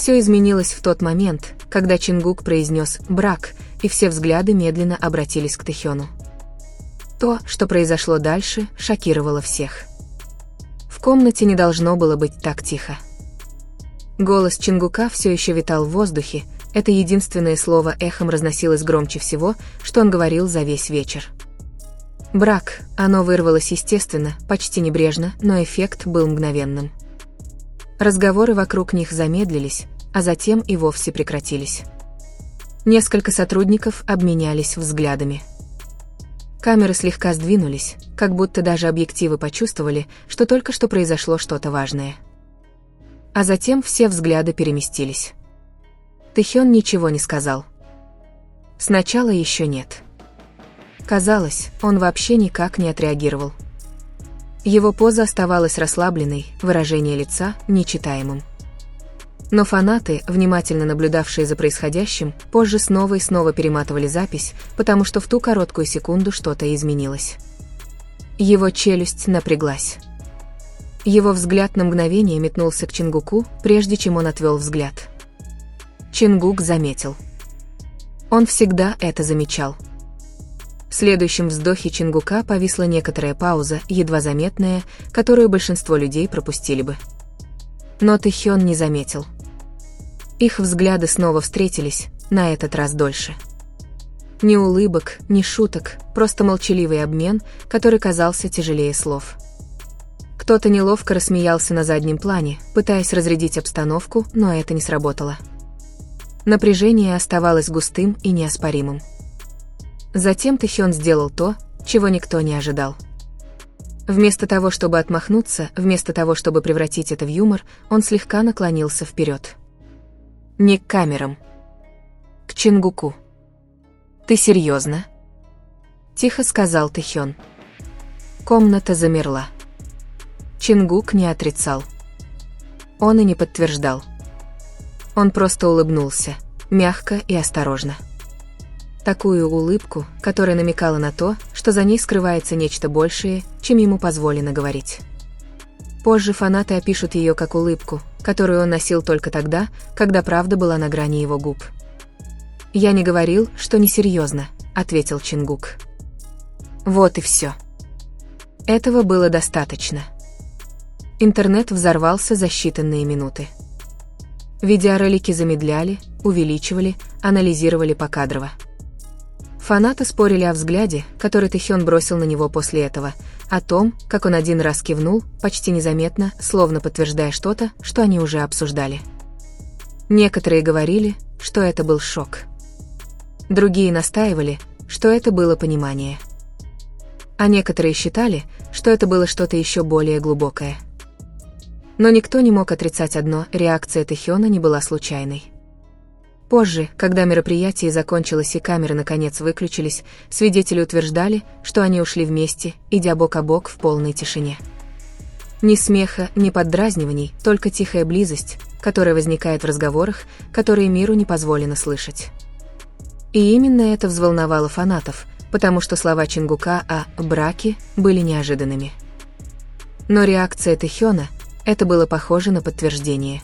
Все изменилось в тот момент, когда Чингук произнес «брак», и все взгляды медленно обратились к Тэхёну. То, что произошло дальше, шокировало всех. В комнате не должно было быть так тихо. Голос Чингука все еще витал в воздухе, это единственное слово эхом разносилось громче всего, что он говорил за весь вечер. Брак, оно вырвалось естественно, почти небрежно, но эффект был мгновенным. Разговоры вокруг них замедлились, а затем и вовсе прекратились. Несколько сотрудников обменялись взглядами. Камеры слегка сдвинулись, как будто даже объективы почувствовали, что только что произошло что-то важное. А затем все взгляды переместились. Тэхён ничего не сказал. Сначала еще нет. Казалось, он вообще никак не отреагировал. Его поза оставалась расслабленной, выражение лица – нечитаемым. Но фанаты, внимательно наблюдавшие за происходящим, позже снова и снова перематывали запись, потому что в ту короткую секунду что-то изменилось. Его челюсть напряглась. Его взгляд на мгновение метнулся к Чингуку, прежде чем он отвел взгляд. Чингук заметил. Он всегда это замечал. В следующем вздохе Чингука повисла некоторая пауза, едва заметная, которую большинство людей пропустили бы. Но Тэхён не заметил. Их взгляды снова встретились, на этот раз дольше. Ни улыбок, ни шуток, просто молчаливый обмен, который казался тяжелее слов. Кто-то неловко рассмеялся на заднем плане, пытаясь разрядить обстановку, но это не сработало. Напряжение оставалось густым и неоспоримым. Затем Тэхён сделал то, чего никто не ожидал. Вместо того, чтобы отмахнуться, вместо того, чтобы превратить это в юмор, он слегка наклонился вперед. Не к камерам. К Чингуку. «Ты серьезно?» – тихо сказал Тэхён. Комната замерла. Чингук не отрицал. Он и не подтверждал. Он просто улыбнулся, мягко и осторожно. Такую улыбку, которая намекала на то, что за ней скрывается нечто большее, чем ему позволено говорить. Позже фанаты опишут ее как улыбку, которую он носил только тогда, когда правда была на грани его губ. «Я не говорил, что несерьезно», — ответил Чингук. Вот и все. Этого было достаточно. Интернет взорвался за считанные минуты. Видеоролики замедляли, увеличивали, анализировали покадрово. Фанаты спорили о взгляде, который Тэхён бросил на него после этого, о том, как он один раз кивнул, почти незаметно, словно подтверждая что-то, что они уже обсуждали. Некоторые говорили, что это был шок. Другие настаивали, что это было понимание. А некоторые считали, что это было что-то еще более глубокое. Но никто не мог отрицать одно – реакция Тэхёна не была случайной. Позже, когда мероприятие закончилось и камеры наконец выключились, свидетели утверждали, что они ушли вместе, идя бок о бок в полной тишине. Ни смеха, ни поддразниваний, только тихая близость, которая возникает в разговорах, которые миру не позволено слышать. И именно это взволновало фанатов, потому что слова Чингука о «браке» были неожиданными. Но реакция Тэхёна – это было похоже на подтверждение.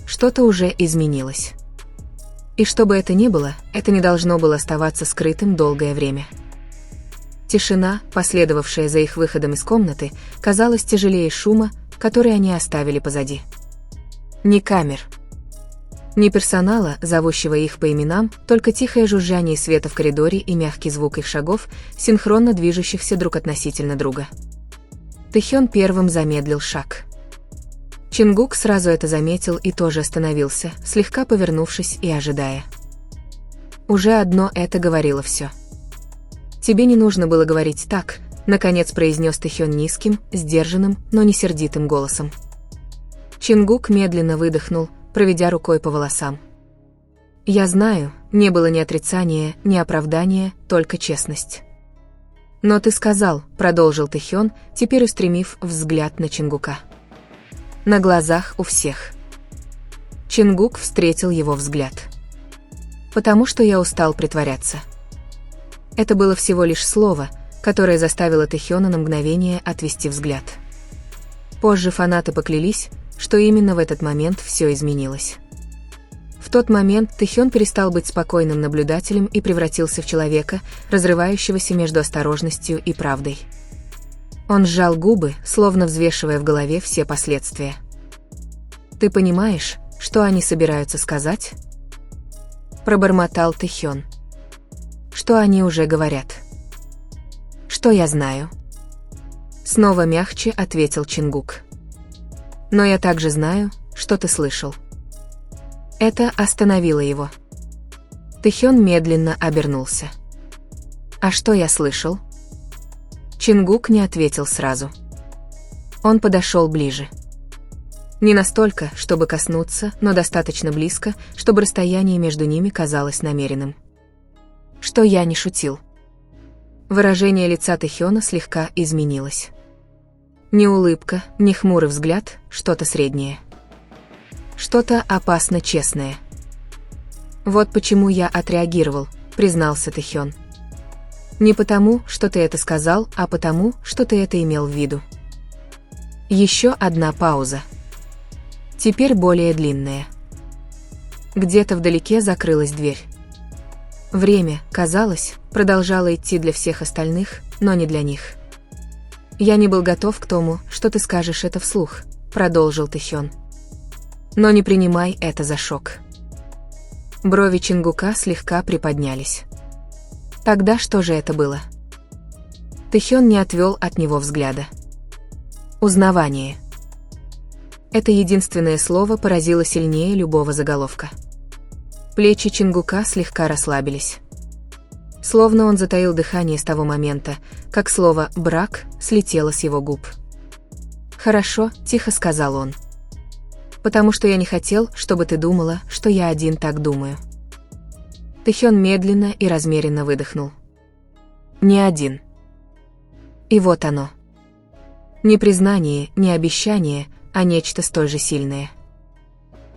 Что-то уже изменилось. И что бы это ни было, это не должно было оставаться скрытым долгое время. Тишина, последовавшая за их выходом из комнаты, казалась тяжелее шума, который они оставили позади. Ни камер, ни персонала, зовущего их по именам, только тихое жужжание света в коридоре и мягкий звук их шагов, синхронно движущихся друг относительно друга. Тэхён первым замедлил шаг. Чингук сразу это заметил и тоже остановился, слегка повернувшись и ожидая. Уже одно это говорило все. «Тебе не нужно было говорить так», — наконец произнес Тэхён низким, сдержанным, но не сердитым голосом. Чингук медленно выдохнул, проведя рукой по волосам. «Я знаю, не было ни отрицания, ни оправдания, только честность». «Но ты сказал», — продолжил Тэхён, теперь устремив взгляд на Чингука. На глазах у всех. Чингук встретил его взгляд. «Потому что я устал притворяться». Это было всего лишь слово, которое заставило Тэхёна на мгновение отвести взгляд. Позже фанаты поклялись, что именно в этот момент все изменилось. тот момент Тэхён перестал быть спокойным наблюдателем и превратился в человека, разрывающегося между осторожностью и правдой. Он сжал губы, словно взвешивая в голове все последствия. «Ты понимаешь, что они собираются сказать?» Пробормотал Тэхён. «Что они уже говорят?» «Что я знаю?» Снова мягче ответил Чингук. «Но я также знаю, что ты слышал». Это остановило его. Тэхён медленно обернулся. «А что я слышал?» Чингук не ответил сразу. Он подошел ближе. Не настолько, чтобы коснуться, но достаточно близко, чтобы расстояние между ними казалось намеренным. «Что я не шутил?» Выражение лица Тэхёна слегка изменилось. Не улыбка, не хмурый взгляд, что-то среднее. Что-то опасно честное. «Вот почему я отреагировал», — признался Тэхён. «Не потому, что ты это сказал, а потому, что ты это имел в виду». Еще одна пауза. Теперь более длинная. Где-то вдалеке закрылась дверь. Время, казалось, продолжало идти для всех остальных, но не для них. «Я не был готов к тому, что ты скажешь это вслух», — продолжил Тэхён. «Но не принимай это за шок». Брови Чингука слегка приподнялись. «Тогда что же это было?» Тэхён не отвел от него взгляда. «Узнавание». Это единственное слово поразило сильнее любого заголовка. Плечи Чингука слегка расслабились. Словно он затаил дыхание с того момента, как слово «брак» слетело с его губ. «Хорошо», — тихо сказал он. «Потому что я не хотел, чтобы ты думала, что я один так думаю». Тэхён медленно и размеренно выдохнул. «Не один». И вот оно. Не признание, не обещание, а нечто столь же сильное.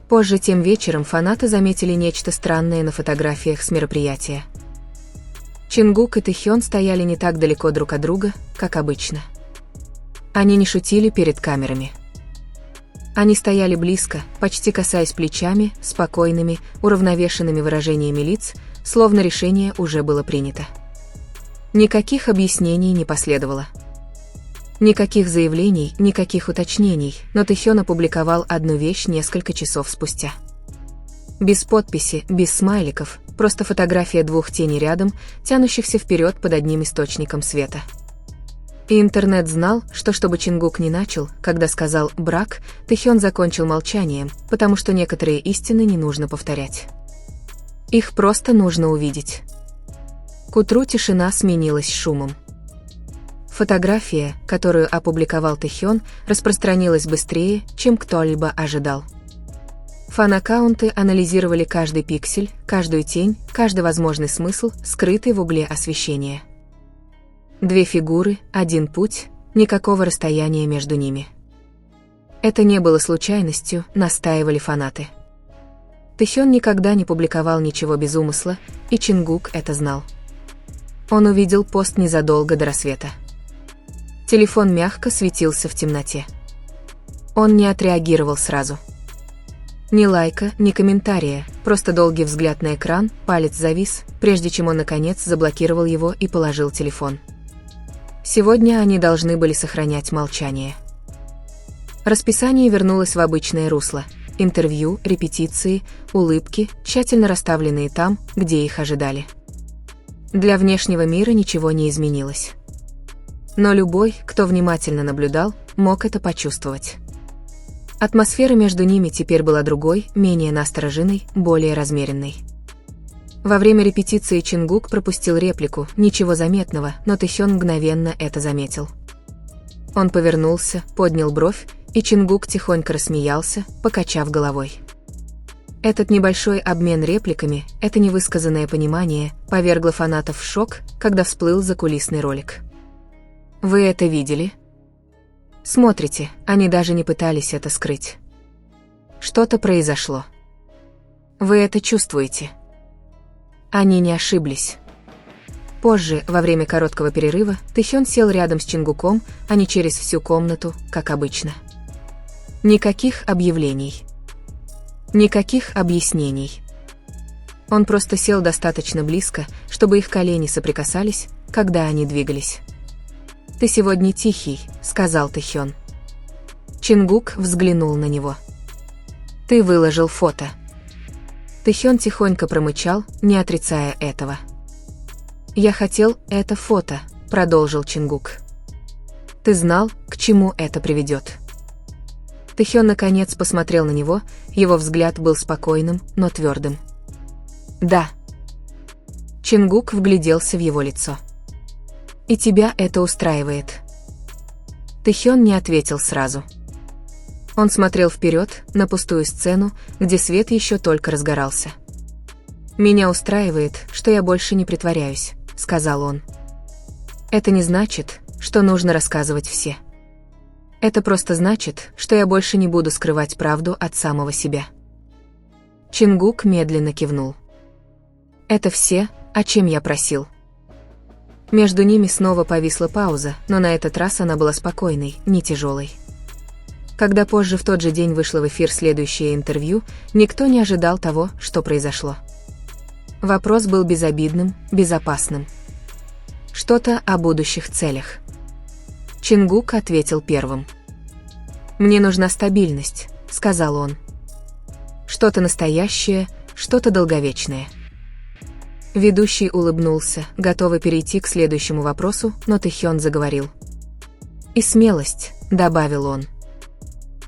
Позже тем вечером фанаты заметили нечто странное на фотографиях с мероприятия. Чингук и Тэхён стояли не так далеко друг от друга, как обычно. Они не шутили перед камерами. Они стояли близко, почти касаясь плечами, спокойными, уравновешенными выражениями лиц, словно решение уже было принято. Никаких объяснений не последовало. Никаких заявлений, никаких уточнений, но Тэхён опубликовал одну вещь несколько часов спустя. Без подписи, без смайликов, просто фотография двух теней рядом, тянущихся вперед под одним источником света. И интернет знал, что чтобы Чингук не начал, когда сказал «брак», Тэхён закончил молчанием, потому что некоторые истины не нужно повторять. Их просто нужно увидеть. К утру тишина сменилась шумом. Фотография, которую опубликовал Тэхён, распространилась быстрее, чем кто-либо ожидал. Фан-аккаунты анализировали каждый пиксель, каждую тень, каждый возможный смысл, скрытый в угле освещения. Две фигуры, один путь, никакого расстояния между ними. Это не было случайностью, настаивали фанаты. Тэхён никогда не публиковал ничего без умысла, и Чингук это знал. Он увидел пост незадолго до рассвета. Телефон мягко светился в темноте. Он не отреагировал сразу. Ни лайка, ни комментария, просто долгий взгляд на экран, палец завис, прежде чем он наконец заблокировал его и положил телефон. Сегодня они должны были сохранять молчание. Расписание вернулось в обычное русло. Интервью, репетиции, улыбки, тщательно расставленные там, где их ожидали. Для внешнего мира ничего не изменилось. Но любой, кто внимательно наблюдал, мог это почувствовать. Атмосфера между ними теперь была другой, менее настороженной, более размеренной. Во время репетиции Чингук пропустил реплику, ничего заметного, но Тэхён мгновенно это заметил. Он повернулся, поднял бровь, и Чингук тихонько рассмеялся, покачав головой. Этот небольшой обмен репликами, это невысказанное понимание, повергло фанатов в шок, когда всплыл закулисный ролик. Вы это видели? Смотрите, они даже не пытались это скрыть. Что-то произошло. Вы это чувствуете? Они не ошиблись. Позже, во время короткого перерыва, Тэхён сел рядом с Чингуком, а не через всю комнату, как обычно. Никаких объявлений. Никаких объяснений. Он просто сел достаточно близко, чтобы их колени соприкасались, когда они двигались. «Ты сегодня тихий», — сказал Тэхён. Чингук взглянул на него. «Ты выложил фото». Тэхён тихонько промычал, не отрицая этого. «Я хотел это фото», — продолжил Чингук. «Ты знал, к чему это приведет». Тэхён наконец посмотрел на него, его взгляд был спокойным, но твердым. «Да». Чингук вгляделся в его лицо. «И тебя это устраивает?» Тэхён не ответил сразу. Он смотрел вперед, на пустую сцену, где свет еще только разгорался. «Меня устраивает, что я больше не притворяюсь», — сказал он. «Это не значит, что нужно рассказывать все. Это просто значит, что я больше не буду скрывать правду от самого себя». Чингук медленно кивнул. «Это все, о чем я просил». Между ними снова повисла пауза, но на этот раз она была спокойной, не тяжелой. Когда позже в тот же день вышло в эфир следующее интервью, никто не ожидал того, что произошло. Вопрос был безобидным, безопасным. Что-то о будущих целях. Чингук ответил первым. «Мне нужна стабильность», — сказал он. «Что-то настоящее, что-то долговечное». Ведущий улыбнулся, готовый перейти к следующему вопросу, но Тэхён заговорил. «И смелость», — добавил он.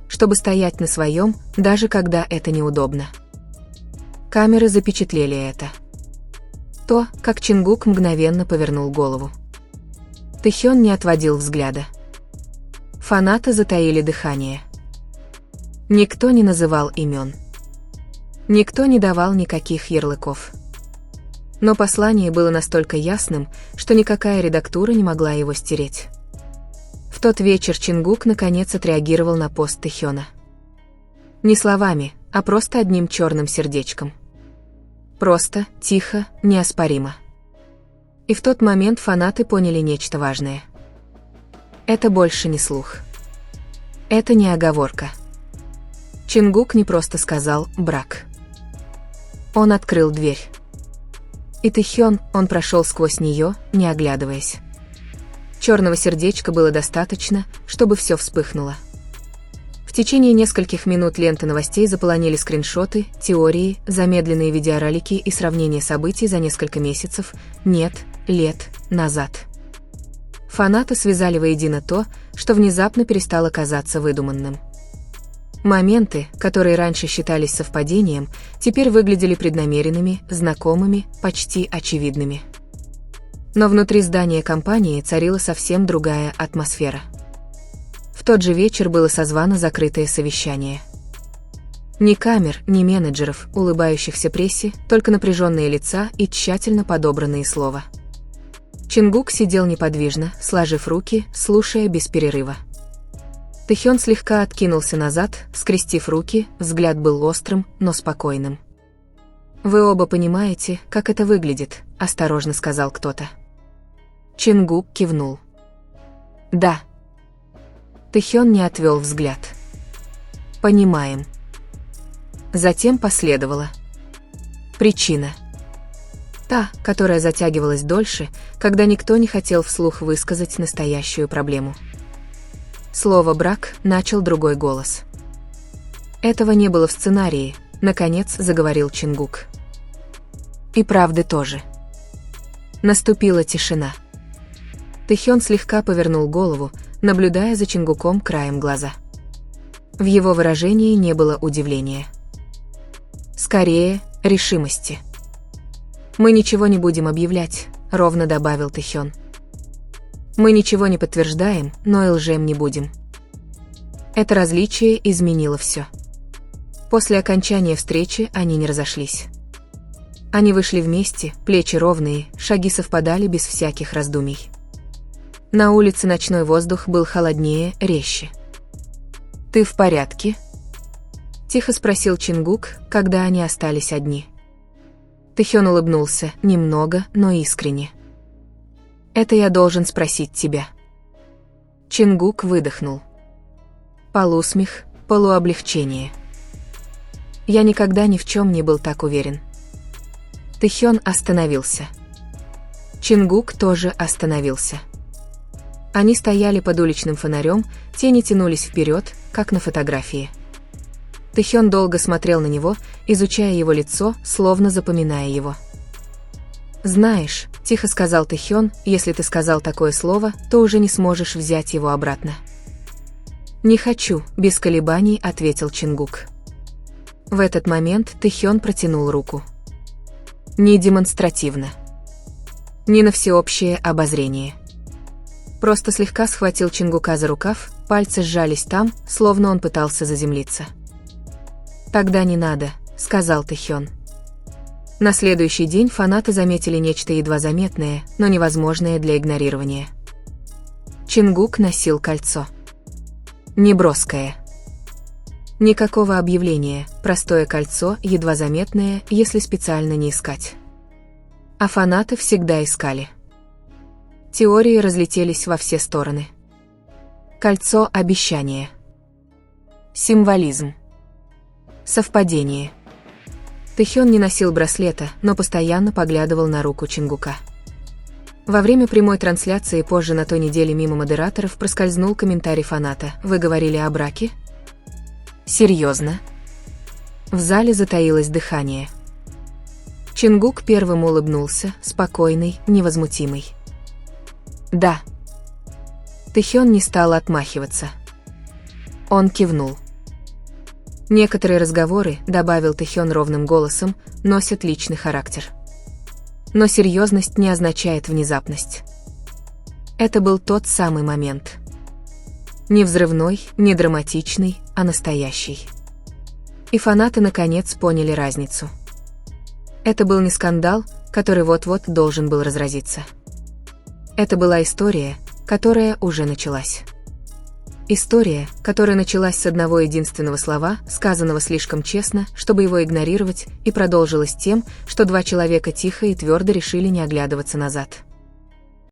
«Чтобы стоять на своем, даже когда это неудобно». Камеры запечатлели это. То, как Чингук мгновенно повернул голову. Тэхён не отводил взгляда. Фанаты затаили дыхание. Никто не называл имен. Никто не давал никаких ярлыков. Но послание было настолько ясным, что никакая редактура не могла его стереть. В тот вечер Чингук наконец отреагировал на пост Тэхёна. Не словами, а просто одним черным сердечком. Просто, тихо, неоспоримо. И в тот момент фанаты поняли нечто важное. Это больше не слух. Это не оговорка. Чингук не просто сказал «брак». Он открыл дверь. И Тэхён, он прошел сквозь нее, не оглядываясь. Черного сердечка было достаточно, чтобы все вспыхнуло. В течение нескольких минут ленты новостей заполонили скриншоты, теории, замедленные видеоролики и сравнения событий за несколько месяцев, нет, лет, назад. Фанаты связали воедино то, что внезапно перестало казаться выдуманным. Моменты, которые раньше считались совпадением, теперь выглядели преднамеренными, знакомыми, почти очевидными. Но внутри здания компании царила совсем другая атмосфера. В тот же вечер было созвано закрытое совещание. Ни камер, ни менеджеров, улыбающихся прессе, только напряженные лица и тщательно подобранные слова. Чингук сидел неподвижно, сложив руки, слушая без перерыва. Тэхён слегка откинулся назад, скрестив руки, взгляд был острым, но спокойным. «Вы оба понимаете, как это выглядит», — осторожно сказал кто-то. Чингук кивнул. «Да». Тэхён не отвел взгляд. «Понимаем». Затем последовала причина. Та, которая затягивалась дольше, когда никто не хотел вслух высказать настоящую проблему. Слово «брак» начал другой голос. Этого не было в сценарии, наконец заговорил Чингук. И правды тоже. Наступила тишина. Тэхён слегка повернул голову, наблюдая за Чингуком краем глаза. В его выражении не было удивления. Скорее, решимости. «Мы ничего не будем объявлять», — ровно добавил Тэхён. «Мы ничего не подтверждаем, но и лжем не будем». Это различие изменило все. После окончания встречи они не разошлись. Они вышли вместе, плечи ровные, шаги совпадали без всяких раздумий. На улице ночной воздух был холоднее, резче. «Ты в порядке?» — тихо спросил Чингук, когда они остались одни. Тэхён улыбнулся, немного, но искренне. «Это я должен спросить тебя». Чингук выдохнул. Полусмех, полуоблегчение. «Я никогда ни в чем не был так уверен. Тэхён остановился. Чингук тоже остановился. Они стояли под уличным фонарем, тени тянулись вперед, как на фотографии. Тэхён долго смотрел на него, изучая его лицо, словно запоминая его. «Знаешь», — тихо сказал Тэхён, — «если ты сказал такое слово, то уже не сможешь взять его обратно». «Не хочу», — без колебаний ответил Чингук. В этот момент Тэхён протянул руку. Не демонстративно. Не на всеобщее обозрение. Просто слегка схватил Чингука за рукав, пальцы сжались там, словно он пытался заземлиться. «Тогда не надо», — сказал Тэхён. На следующий день фанаты заметили нечто едва заметное, но невозможное для игнорирования. Чингук носил кольцо. Неброское. Никакого объявления, простое кольцо, едва заметное, если специально не искать. А фанаты всегда искали. Теории разлетелись во все стороны. Кольцо обещания. Символизм. Совпадение. Тэхён не носил браслета, но постоянно поглядывал на руку Чингука. Во время прямой трансляции позже на той неделе мимо модераторов проскользнул комментарий фаната: «Вы говорили о браке?» «Серьезно?» В зале затаилось дыхание. Чингук первым улыбнулся, спокойный, невозмутимый. «Да». Тэхён не стал отмахиваться. Он кивнул. «Некоторые разговоры, — добавил Тэхён ровным голосом, — носят личный характер. Но серьезность не означает внезапность. Это был тот самый момент. Не взрывной, не драматичный, а настоящий. И фанаты наконец поняли разницу. Это был не скандал, который вот-вот должен был разразиться. Это была история, которая уже началась. История, которая началась с одного единственного слова, сказанного слишком честно, чтобы его игнорировать, и продолжилась тем, что два человека тихо и твердо решили не оглядываться назад.